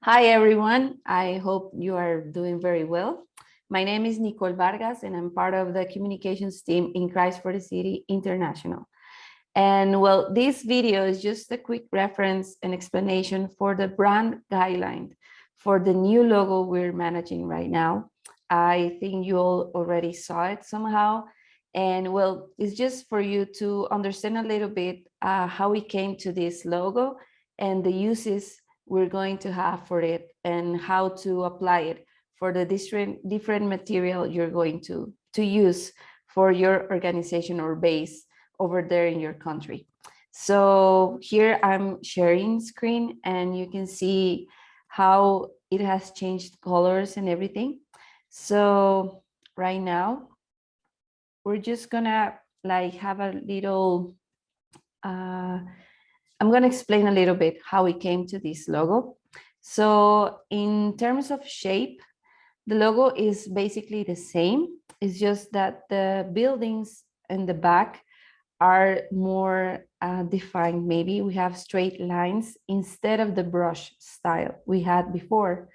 Hi, everyone. I hope you are doing very well. My name is Nicole Vargas, and I'm part of the communications team in Christ for the City International. And well, this video is just a quick reference and explanation for the brand guideline for the new logo we're managing right now. I think you all already saw it somehow. And well, it's just for you to understand a little bit how we came to this logo and the uses we're going to have for it and how to apply it for the different material you're going to use for your organization or base over there in your country. So here I'm sharing screen and you can see how it has changed colors and everything. So right now we're just gonna like have a little I'm going to explain a little bit how we came to this logo. So in terms of shape, the logo is basically the same. It's just that the buildings in the back are more defined. Maybe we have straight lines instead of the brush style we had before.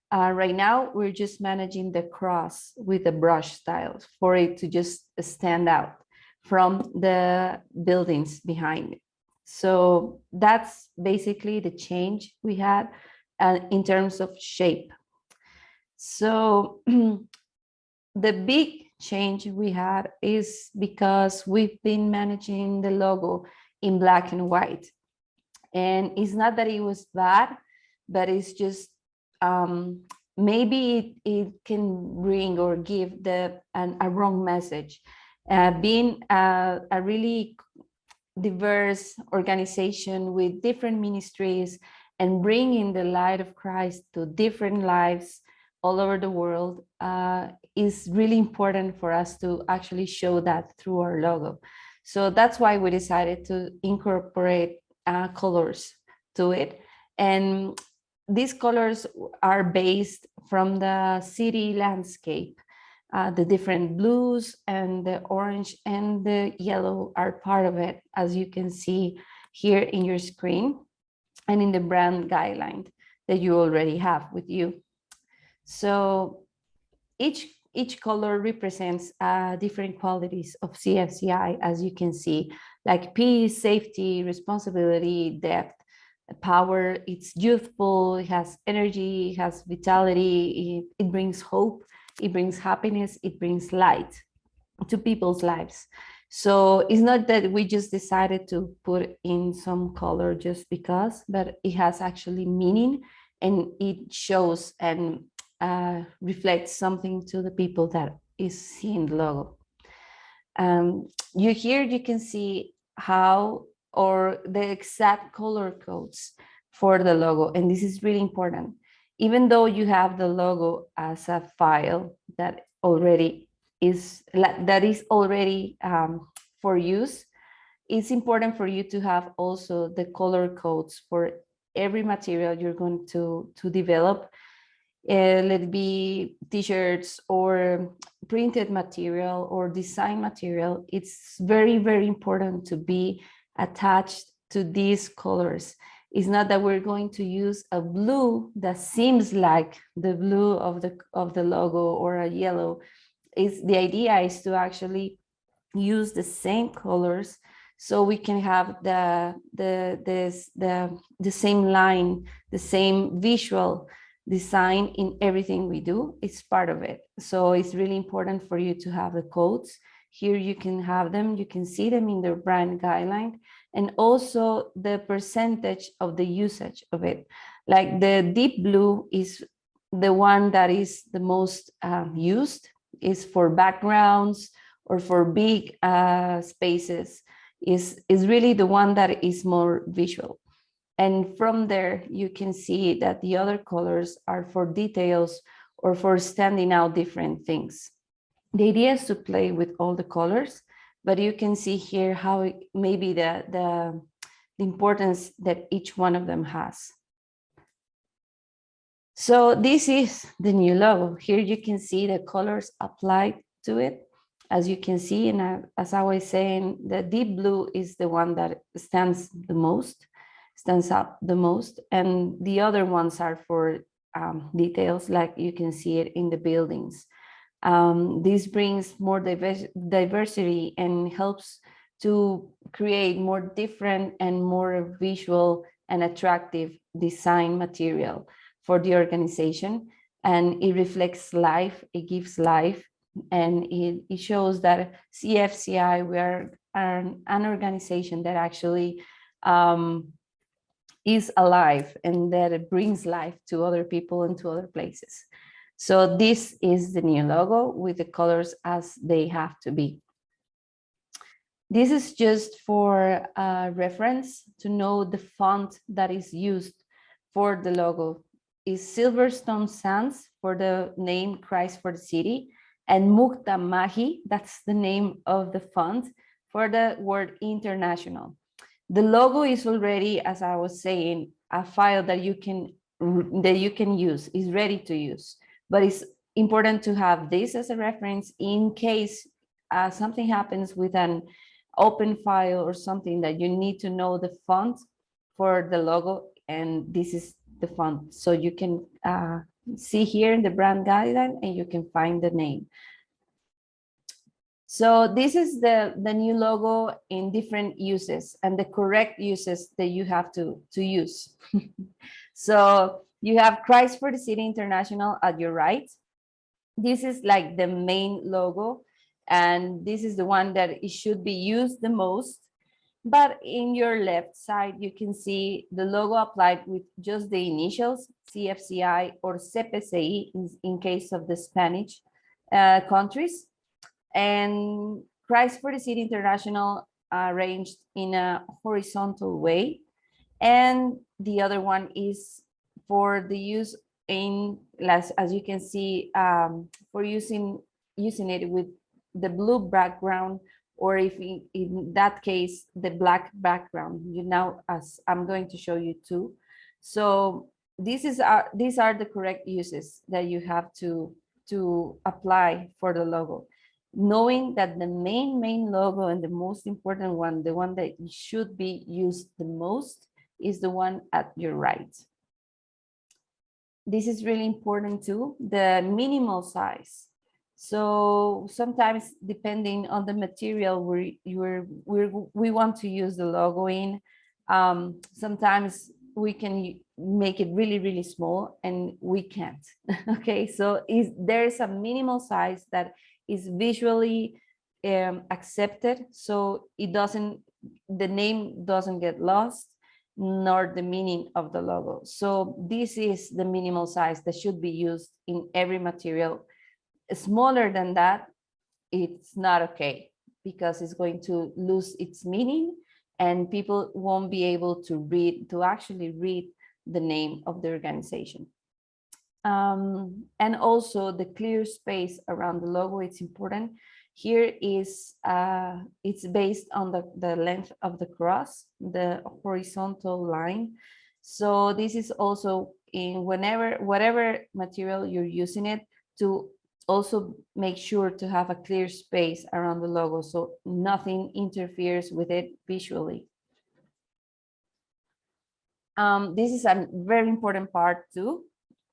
Right now, we're just managing the cross with the brush style for it to just stand out from the buildings behind it. So that's basically the change we had in terms of shape. So the big change we had is because we've been managing the logo in black and white. And it's not that it was bad, but it's just maybe it can bring or give a wrong message. Being a really diverse organization with different ministries and bringing the light of Christ to different lives all over the world is really important for us to actually show that through our logo. So that's why we decided to incorporate colors to it. And these colors are based from the city landscape. The different blues and the orange and the yellow are part of it, as you can see here in your screen and in the brand guideline that you already have with you. So each color represents different qualities of CFCI, as you can see, like peace, safety, responsibility, depth, power. It's youthful, it has energy, it has vitality, it brings hope, it brings happiness, it brings light to people's lives. So it's not that we just decided to put in some color just because, but it has actually meaning and it shows and reflects something to the people that is seeing the logo. You can see how or the exact color codes for the logo, and this is really important. Even though you have the logo as a file that is already for use, it's important for you to have also the color codes for every material you're going to develop. Let it be t-shirts or printed material or design material. It's very, very important to be attached to these colors. It's not that we're going to use a blue that seems like the blue of the logo or a yellow. The idea is to actually use the same colors so we can have the same line, the same visual design in everything we do. It's part of it. So it's really important for you to have the codes. Here you can have them, you can see them in the brand guideline, and also the percentage of the usage of it. Like the deep blue is the one that is the most used, is for backgrounds or for big spaces, is really the one that is more visual. And from there, you can see that the other colors are for details or for standing out different things. The idea is to play with all the colors, but you can see here how maybe the importance that each one of them has. So this is the new logo. Here you can see the colors applied to it. As you can see, and as I was saying, the deep blue is the one that stands the most. stands out the most, and the other ones are for details, like you can see it in the buildings. This brings more diversity and helps to create more different and more visual and attractive design material for the organization. And it reflects life, it gives life, and it shows that CFCI, we are an organization that actually is alive and that it brings life to other people and to other places. So this is the new logo with the colors as they have to be. This is just for reference to know the font that is used for the logo. Is Silverstone Sans for the name Christ for the City, and Mukta Mahi, that's the name of the font, for the word international. The logo is already, as I was saying, a file that you can use, is ready to use. But it's important to have this as a reference in case something happens with an open file or something that you need to know the font for the logo, and this is the font. So you can see here in the brand guideline and you can find the name. So this is the new logo in different uses and the correct uses that you have to use. So you have Christ for the City International at your right. This is like the main logo, and this is the one that it should be used the most. But in your left side, you can see the logo applied with just the initials, CFCI or CPCI in case of the Spanish countries. And Christ for the City International arranged in a horizontal way. And the other one is for the use in, as you can see, for using it with the blue background, or if in that case, the black background, as I'm going to show you too. So these are the correct uses that you have to apply for the logo, knowing that the main logo and the most important one, the one that should be used the most, is the one at your right. This is really important too, the minimal size. So sometimes, depending on the material we want to use the logo in, sometimes we can make it really small and we can't. Okay, so there's a minimal size that is visually accepted, so the name doesn't get lost, nor the meaning of the logo. So this is the minimal size that should be used in every material. Smaller than that, it's not okay, because it's going to lose its meaning and people won't be able to actually read the name of the organization. And also the clear space around the logo, it's important. Here is, it's based on the length of the cross, the horizontal line. So this is also in whatever material you're using it, to also make sure to have a clear space around the logo so nothing interferes with it visually. This is a very important part too,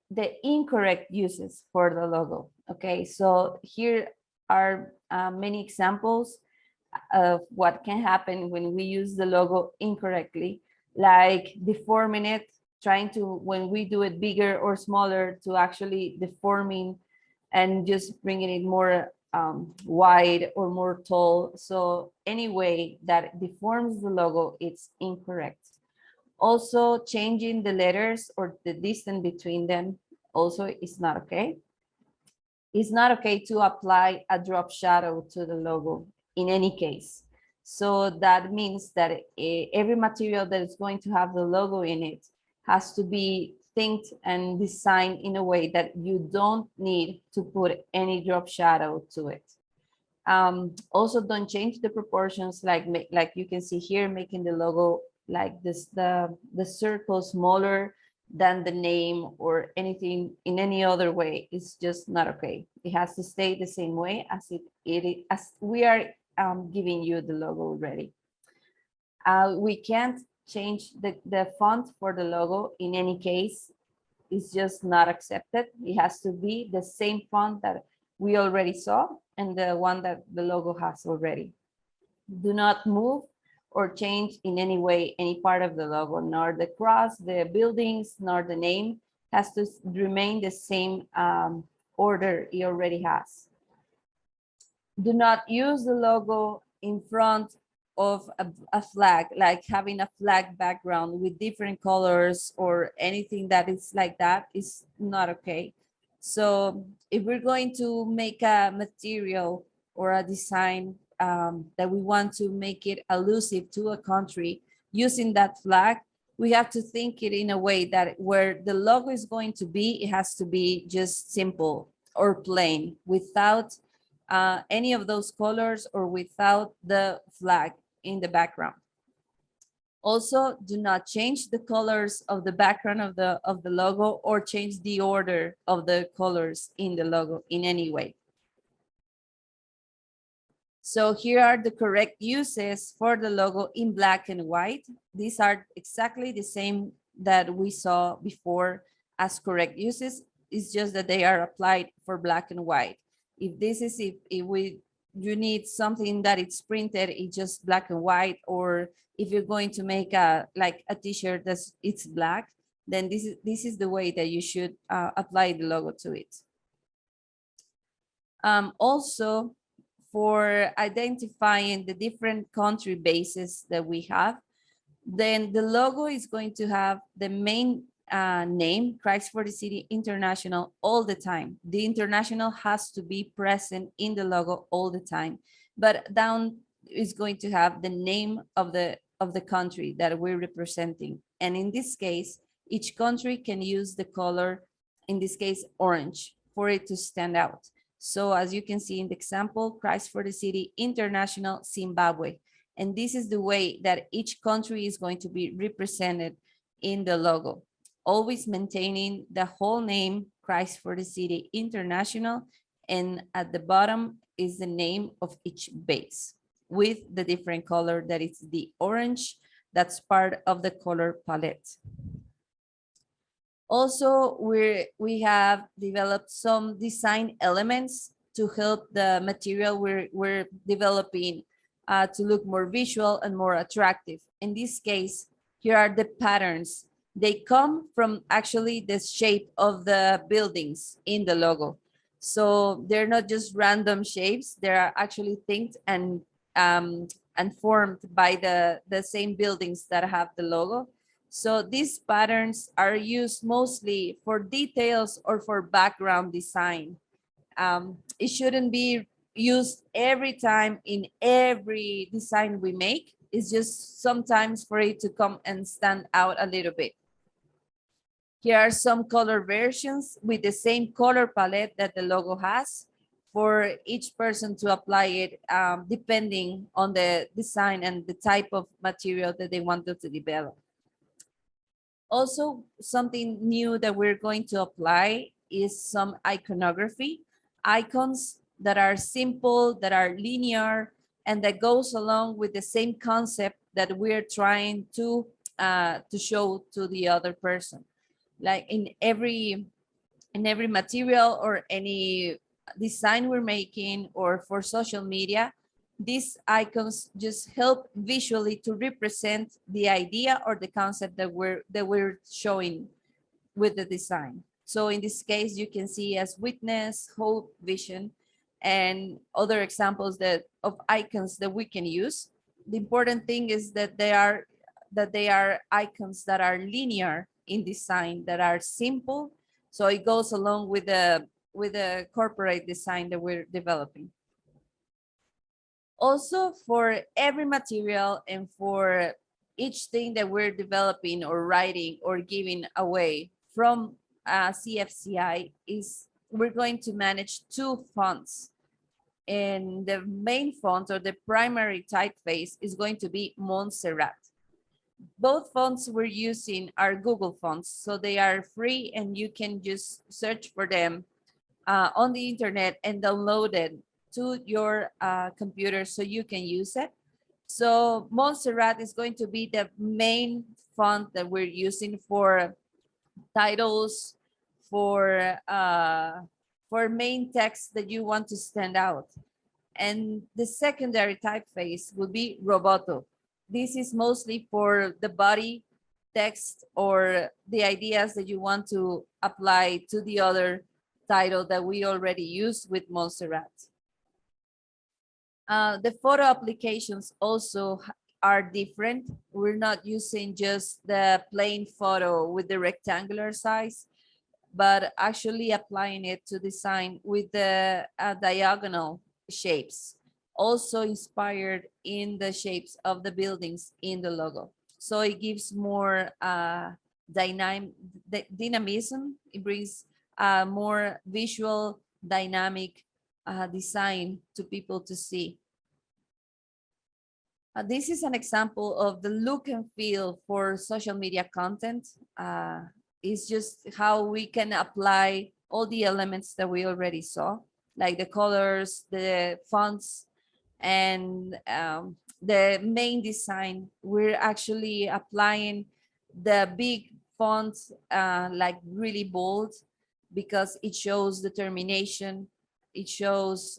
the incorrect uses for the logo. Okay, so here are many examples of what can happen when we use the logo incorrectly, like deforming it, trying to, when we do it bigger or smaller, to actually deforming and just bringing it more wide or more tall. So any way that deforms the logo, it's incorrect. Also, changing the letters or the distance between them also is not okay. It's not okay to apply a drop shadow to the logo in any case. So that means that every material that is going to have the logo in it has to be think and designed in a way that you don't need to put any drop shadow to it. Also, don't change the proportions, like you can see here, making the logo like this, the circle smaller than the name or anything in any other way. It's just not okay. It has to stay the same way as as we are giving you the logo already. We can't change the font for the logo in any case. It's just not accepted. It has to be the same font that we already saw and the one that the logo has already. Do not move or change in any way any part of the logo, nor the cross, the buildings, nor the name. Has to remain the same order it already has. Do not use the logo in front of a flag, like having a flag background with different colors or anything that is like that is not okay. So if we're going to make a material or a design that we want to make it elusive to a country using that flag, we have to think it in a way that where the logo is going to be, it has to be just simple or plain without any of those colors or without the flag in the background. Also, do not change the colors of the background of the logo or change the order of the colors in the logo in any way. So here are the correct uses for the logo in black and white. These are exactly the same that we saw before as correct uses. It's just that they are applied for black and white. If this is if you need something that it's printed, it's just black and white, or if you're going to make a t-shirt that's it's black, then this is the way that you should apply the logo to it. Also, for identifying the different country bases that we have, then the logo is going to have the main name, Christ for the City International, all the time. The international has to be present in the logo all the time, but down is going to have the name of the country that we're representing. And in this case, each country can use the color, in this case, orange, for it to stand out. So as you can see in the example, Christ for the City International, Zimbabwe. And this is the way that each country is going to be represented in the logo, always maintaining the whole name, Christ for the City International, and at the bottom is the name of each base with the different color that is the orange, that's part of the color palette. Also, we have developed some design elements to help the material we're developing to look more visual and more attractive. In this case, here are the patterns. They come from actually the shape of the buildings in the logo. So they're not just random shapes, they are actually thinked and formed by the same buildings that have the logo. So these patterns are used mostly for details or for background design. It shouldn't be used every time in every design we make. It's just sometimes for it to come and stand out a little bit. Here are some color versions with the same color palette that the logo has for each person to apply it depending on the design and the type of material that they wanted to develop. Also, something new that we're going to apply is some iconography, icons that are simple, that are linear, and that goes along with the same concept that we're trying to show to the other person. Like in every material or any design we're making or for social media, these icons just help visually to represent the idea or the concept that we're showing with the design. So in this case, you can see as witness, hope, vision, and other examples of icons that we can use. The important thing is that they are icons that are linear in design, that are simple. So it goes along with the corporate design that we're developing. Also, for every material and for each thing that we're developing or writing or giving away from CFCI we're going to manage two fonts. And the main font or the primary typeface is going to be Montserrat. Both fonts we're using are Google fonts, so they are free and you can just search for them on the internet and download it to your computer so you can use it. So Montserrat is going to be the main font that we're using for titles, for main text that you want to stand out. And the secondary typeface will be Roboto. This is mostly for the body text or the ideas that you want to apply to the other title that we already used with Montserrat. The photo applications also are different. We're not using just the plain photo with the rectangular size, but actually applying it to design with the diagonal shapes, also inspired in the shapes of the buildings in the logo. So it gives more dynamism. It brings more visual dynamic design to people to see. This is an example of the look and feel for social media content. It's just how we can apply all the elements that we already saw, like the colors, the fonts, and the main design. We're actually applying the big fonts, like really bold, because it shows determination, it shows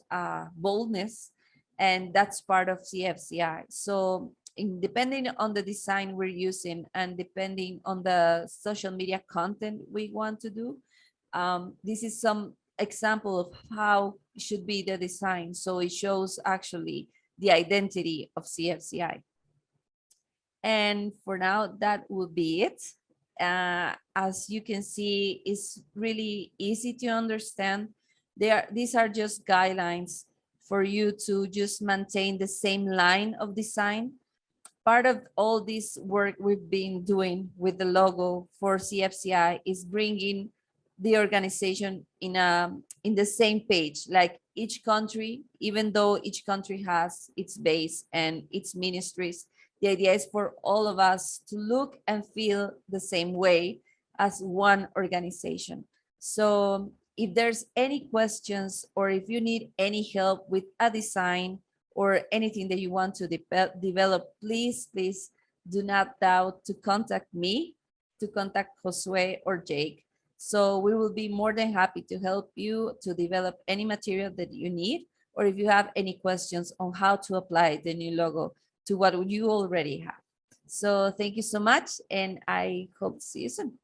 boldness, and that's part of CFCI. So depending on the design we're using and depending on the social media content we want to do, this is some example of how it should be the design. So it shows actually the identity of CFCI. And for now, that would be it. As you can see, it's really easy to understand. These are just guidelines for you to just maintain the same line of design. Part of all this work we've been doing with the logo for CFCI is bringing the organization in the same page, like each country, even though each country has its base and its ministries, the idea is for all of us to look and feel the same way as one organization. So if there's any questions or if you need any help with a design or anything that you want to develop, please do not doubt to contact me, to contact Josue or Jake. So we will be more than happy to help you to develop any material that you need, or if you have any questions on how to apply the new logo to what you already have. So thank you so much, and I hope to see you soon.